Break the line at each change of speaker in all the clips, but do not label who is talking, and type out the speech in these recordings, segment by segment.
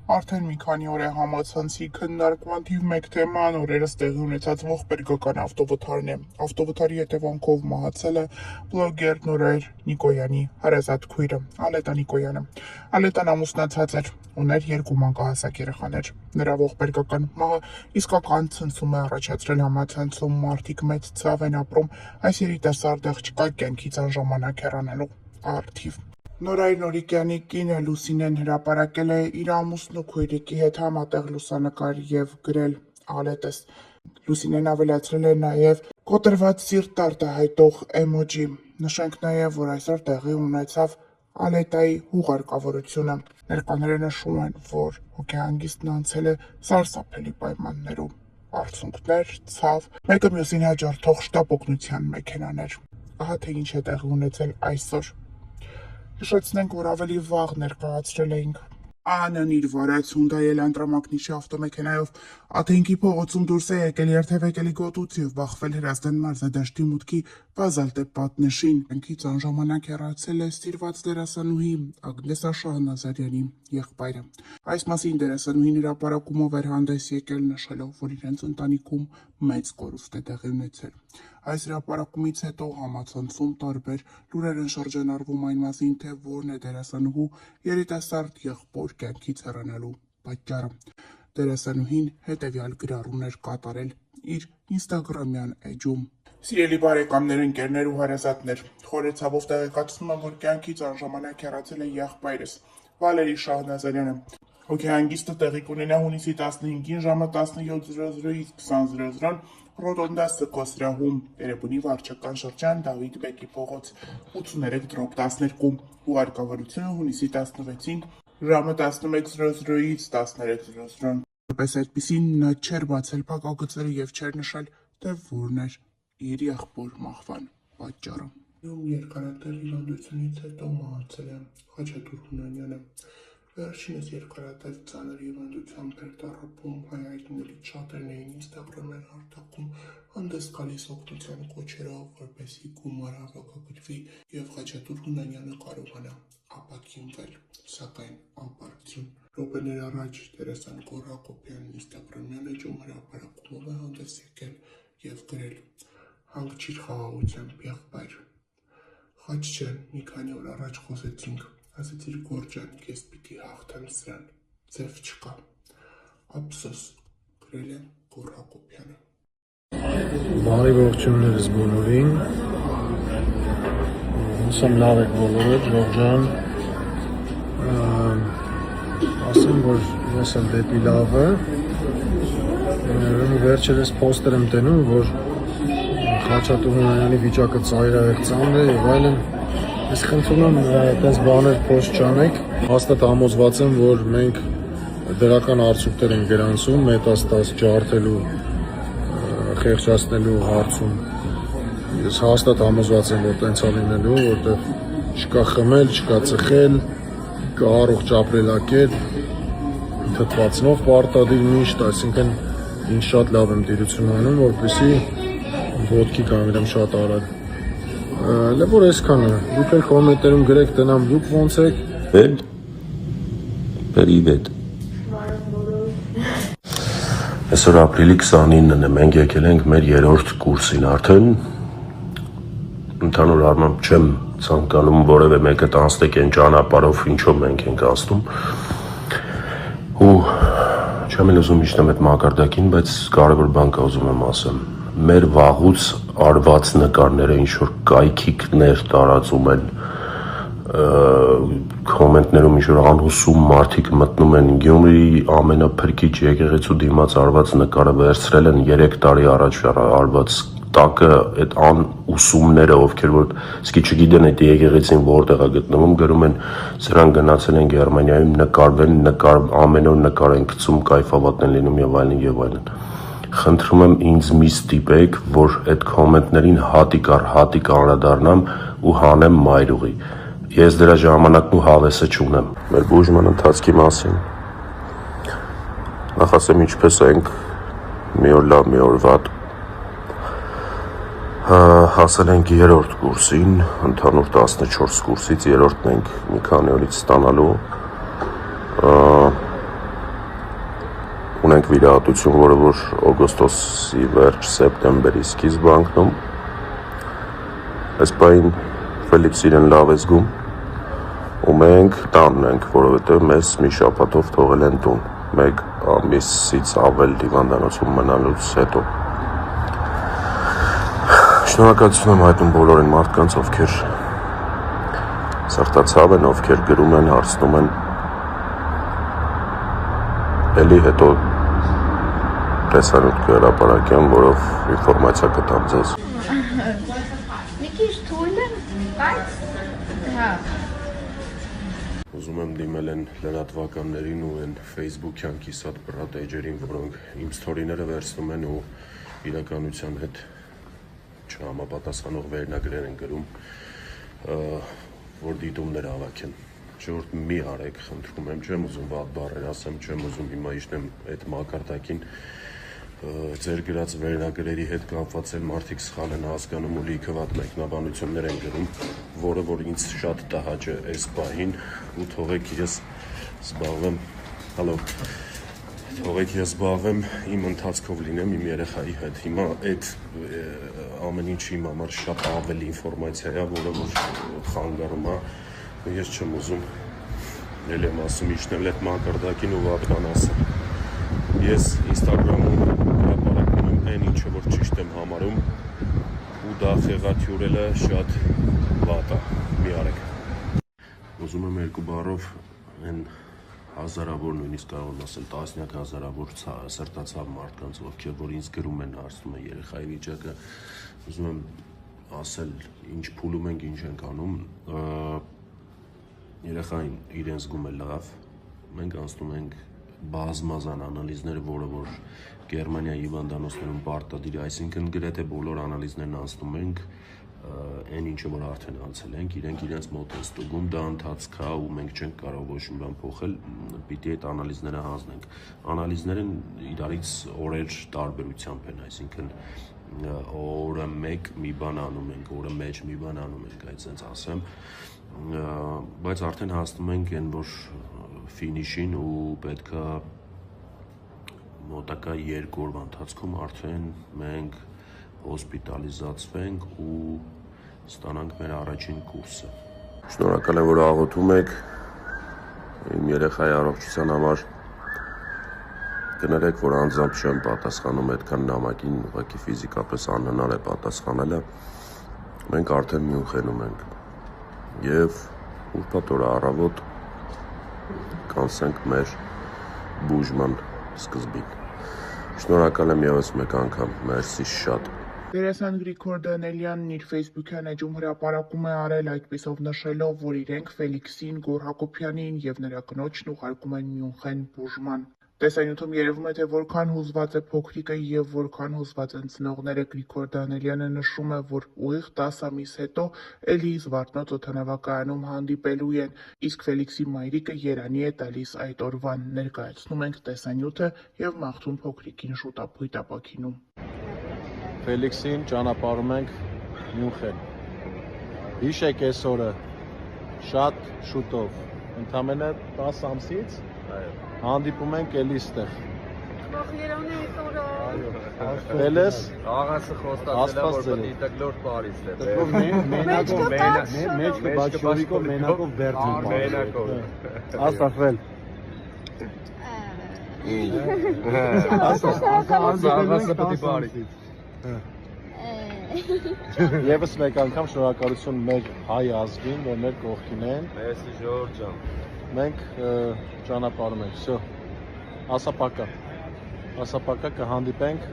Արդեն մի քանի օր է համացանցի քննարկման թիվ 1 թեման օրերս տեղի ունեցած ողբերգական ավտովթարն է։ Ավտովթարի հետևանքով մահացել է բլոգեր Նորայր Նիկոյանի հարազատ քույրը Ալետա Նիկոյանը։ Ալետան ամուսնացած էր, ուներ 2 մանկահասակ երեխաներ։ Նրա ողբերգական մահը իսկական ցնցում է առաջացրել համացանցում, մարդիկ մեծ ցավ են ապրում, այս երիտասարդը չկա կյանքից անժամանակ հեռանալու առթիվ։ Նորայր Նորիկյանի կինը Լուսինեն հրապարակել է իր ամուսնու քույրիկի հետ համատեղ լուսանկար և գրել Ալետս։ Լուսինեն ավելացրել է նաև կոտրված սիրտ արտահայտող էմոջի։ Նշենք նաև, որ այսօր տեղի ունեցավ Ալետայի հուղարկավորությունը։ Ներկաները նշում են, որ հոգեհանգիստն անցել է սարսափելի պայմաններում։ Արցունքներ, ցավ, մեկը մյուսին հաջորդող շտապ օգնության մեքենաներ։ Ահա թե ինչ է տեղի ունեցել այսօր։ Հիշեցնենք, որ ավելի վաղ ներկայացրել էինք ԱՆ-ն իր վարած Հյունդայ Էլանտրամակնիշի ավտոմեքենայով Աթենքի փողոցում դուրս է եկել երթևեկելի գոտուց և բախվել Հրազդան մարզադաշտի մուտքի բազալտե պատնեշին։ Կյանքից անժամանակ հեռացել է սիրված դերասանուհի Ագնես Շահնազարյանի եղբայրը։ Այս մասին դերասանուհին հրապարակումով էր հանդես եկել, նշելով, որ իրենց ընտանիքում մեծ կորուստ է տեղի ունեցել։ Այս հրապարակումից հետո համացանցում տարբեր լուրեր են շրջանառվում այն մասին, թե որն է դերասանուհու երիտասարդ եղբոր կյանքից հեռանալու պատճառը։ Դերասանուհին հետևյալ գրառում էր կատարել իր ինստագրամյան էջում։ Սիրելի բարեկամներ, ընկերներ ու հարազատներ, խորը ցավով տեղեկացնում եմ, որ կյանքից անժամանակ հեռացել է եղբայրս Վալերի Շահնազարյանը։ Հոգեհանգիստը տեղի կունենա հունիսի 15-ին ժամը 17:00-ից 20:00 Ռոտոնդա Սկոսրահում, Երևանի վարչական շրջան, Դավիթ Բեկի փողոց 83/12, հուղարկավորությունը հունիսի 16-ին ժամը 11:00-ից 13:00։ Որպես այդպիսին նա չէր բացել փակագծերը և չէր նշել, թե որն էր իր եղբոր մահվան պատճառը։ Երկարատև հիվանդությունից հետո մահացել է Խաչատուր Հունանյանը։ Վերջինս երկարատև ծանր հիվանդությամբ էր տառապում, հայահայտնիներից շատերն էին ինստագրամյան հարթակում հանդես գալիս օգնության կոչերով, որպեսզի գումար հավաքագրվի և Խաչատուր Հունանյանը կարողանա ապաքինվել, սակայն անպարտություն։ Րոպեներ առաջ դերասան Գոռ Հակոբյանն ինստագրամյան էջում հրապարակումով է հանդես եկել և գրել. «Հանգչիր խաղաղությամբ, եղբայր։ Խաչ չէ, մի քանի օր առաջ խոսեցինք, ասեցիր Գոռ ջան, ես պիտի հաղթեմ սրան, ձև չկա։ Ափսոս», գրել է Գոռ Հակոբյանը։
Բարի ողջույններս բոլորին։ Հուսամ լավ եք բոլորը, Ջող ջան։ Ասեմ, որ ես եմ դեպի լավը։ Վերջերս պոստեր եմ տենում, որ Խաչատուր Հունանյանի վիճակը ծայրահեղ ծանր է և այլն։ Ես խնդրում եմ այդպես բաներ պոստ չանեք։ Հաստատ համոզված եմ, որ մենք դրական արդյունքներ ենք գրանցում մետաստազ ջարդելու, խեղճացնելու հարցում։ Ես հաստատ համոզված եմ, որ տենց է լինելու, որտեղ չկա խմել, չկա ծխել, կա առողջ ապրելակերպ, թթվածնով պարտադիր միշտ, այսինքն ինձ շատ լավ եմ տիրություն անում, որպեսզի ոտքի կանգնեմ շատ արագ։ Լեւոր այսքանը, դուք էլ կոմենտներում գրեք տնամ դուք ոնց եք։
Привет։ Այսօր ապրիլի 29-ն է, մենք եկել ենք մեր 3-րդ կուրսին արդեն։ Ընդհանուր առմամբ չեմ ցանկանում որևէ մեկը տանցնեք այն ճանապարհով, ինչով մենք ենք անցնում։ Ու չեմ էլ ուզում իջնեմ այդ մակարդակին, բայց կարևոր բան կա ուզում եմ ասեմ։ Մեր վաղուց արված նկարները ինչ որ կայքիկներ տարածում են, կոմենտներում ինչ որ անհուսում մարդիկ մտնում են Գյումրիի ամենափրկիչ եկեղեցու դիմաց արված նկարը վերցրել են 3 տարի առաջ արված տակը այդ անուսումները, ովքեր որ իսկի չգիտեն այդ եկեղեցին որտեղ է գտնվում, գրում են սրանք գնացել են Գերմանիայում նկարվեն, ամեն օր նկար են գցում, կայֆավատ են լինում եւ այլն եւ այլն։ Խնդրում եմ ինձ մի ստիպեք, որ այդ կոմենտներին հատիկ առ հատիկ անդրադառնամ ու հանեմ մայրուղի։ Ես դրա ժամանակն ու հավեսը չունեմ։ Մեր բուժման ընթացքի մասին նախ ասեմ ինչպես ենք մի օր լավ, մի օր վատ։ Հասել ենք 3-րդ կուրսին, ընդհանուր 14 կուրսից 3-րդն ենք մի քանի օրից ստանալու։ ենք վիրահատություն, որը որ օգոստոսի վերջ սեպտեմբերի սկիզբ անկնում։ Այս պահին Ֆելիքս իրեն լավ է զգում ու մենք տանն ենք, որովհետև մեզ մի շաբաթով թողել են տուն, 1 ամիսից ավել հիվանդանոցում մնալուց հետո։ Շնորհակալություն եմ հայտնում բոլորին մարդկանց, ովքեր սրտացավ են, ովքեր գրում են, հարցնում են, էլի հետո տեսանյութ կհրապարակեմ, որով ինֆորմացիա կտամ ձեզ։
Մի քիչ թույլ եմ, բայց հա։
Ուզում եմ դիմել են լրատվականներին ու են Facebook-յան կիսատ բռատ էջերին, որոնք իմ սթորիները վերցնում են ու իրականության հետ չհամապատասխանող վերնագրեր են գրում, որ դիտումներ հավաքեն։ Ժողովուրդ մի արեք, խնդրում եմ, չեմ ուզում վատ բառեր ասեմ, չեմ ուզում հիմա իջնեմ այդ մակարդակին ձեր գրած վերնագրերի հետ կապված էլ մարդիկ սխալ են հասկանում ու լիքը վատ մեկնաբանություններ են գրում, որը որ ինձ շատ տհաճ է այս պահին ու թողեք ես զբաղվեմ, թողեք ես զբաղվեմ իմ ընթացքով լինեմ իմ երեխայի հետ։ Հիմա այդ ամեն ինչ իմ համար շատ ավելի ինֆորմացիա է, որը որ խանգարում է, ես չեմ ուզում էլ եմ ասում իջնել այդ մակարդակին ու վատ բան ասել։ Ես Instagram-ում հրապարակում եմ այն ինչը որ ճիշտ եմ համարում ու դա խեղաթյուրելը շատ վատ է, մի արեք։ Ուզում եմ երկու բառով այն հազարավոր, նույնիսկ կարող եմ ասել տասնյակ հազարավոր սրտացավ մարդկանց, ովքեր որ ինձ գրում են, հարցնում են երեխայի վիճակը, ուզում եմ ասել ինչ փուլում ենք, ինչ ենք անում, երեխային իրեն զգում է լավ, մենք անցնում ենք բազմազան անալիզներ, որը որ Գերմանիայի հիվանդանոցներում պարտադիր է, այսինքն գրեթե բոլոր անալիզներն անցնում ենք, այն ինչը որ արդեն անցել ենք, իրենք իրենց մոտ են ստուգում, դա ընթացք է ու մենք չենք կարող ոչ մի բան փոխել, պիտի այդ անալիզները հանձնենք։ Անալիզները իրարից օրեր տարբերությամբ են, այսինքն օրը մեկ մի բան անում ենք, օրը մեջ մի բան անում ենք, այսպես ասեմ, բայց արդեն հասնում ենք այն որ ֆինիշին ու պետքա մոտակա 2 օրվա ընթացքում արդեն մենք հոսպիտալիզացվենք ու ստանանք մեր առաջին կուրսը։ Շնորհակալ եմ որ աղոթում եք իմ երեխայի առողջության համար, կներեք որ անձամբ չեմ պատասխանում այդքան նամակին, ուղղակի ֆիզիկապես անհնար է պատասխանելը, մենք արդեն Մյունխենում ենք և ուրբաթ օրը առավոտ կանցնենք մեր բուժման սկզբին։ Շնորհակալ եմ ևս մեկ անգամ, մերսի շատ։
Դերասան Գրիգոր Դանելյանն իր Facebook-յան էջում հրապարակում է արել այդպիսով նշելով, որ իրենք Ֆելիքսին, Գոռ Հակոբյանին և նրա կնոջն ուղարկում են Մյունխեն բուժման։ Տեսանյութում երևում է, թե որքան հուզված է փոքրիկը և որքան հուզված են ծնողները։ Գրիգոր Դանելյանը նշում է, որ ուղիղ 10 ամիս հետո էլի Զվարթնոց օդանավակայանում հանդիպելու են, իսկ Ֆելիքսի մայրիկը երանի է տալիս այդ օրվան։ Ներկայացնում ենք տեսանյութը և մաղթում փոքրիկին շուտապույտ ապաքինում։
Ֆելիքսին ճանապարհում ենք Մյունխեն։ Հիշեք այս օրը շատ շուտով, ընդամենը 10 ամսից հանդիպում ենք էլի ստեղ։
Երևանի այս օրը
Տելես
Աղասը խոստացել է, որ պետք է դգլոր Փարիզ է։
Մեջքը բաչորիկով մենակով բերդին։
Մենակով։
Աստղվել։
Աղասը պետք է Փարիզ։
Եվս մեկ անգամ շնորհակալություն մեր հայ ազգին, որ մեր կողքին են։
Մեսի Ժորժ ջան։
Մենք ճանապարհում ենք, всё։ Ասա պակա կհանդիպենք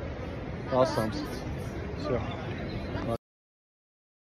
10 ամսից։ Всё։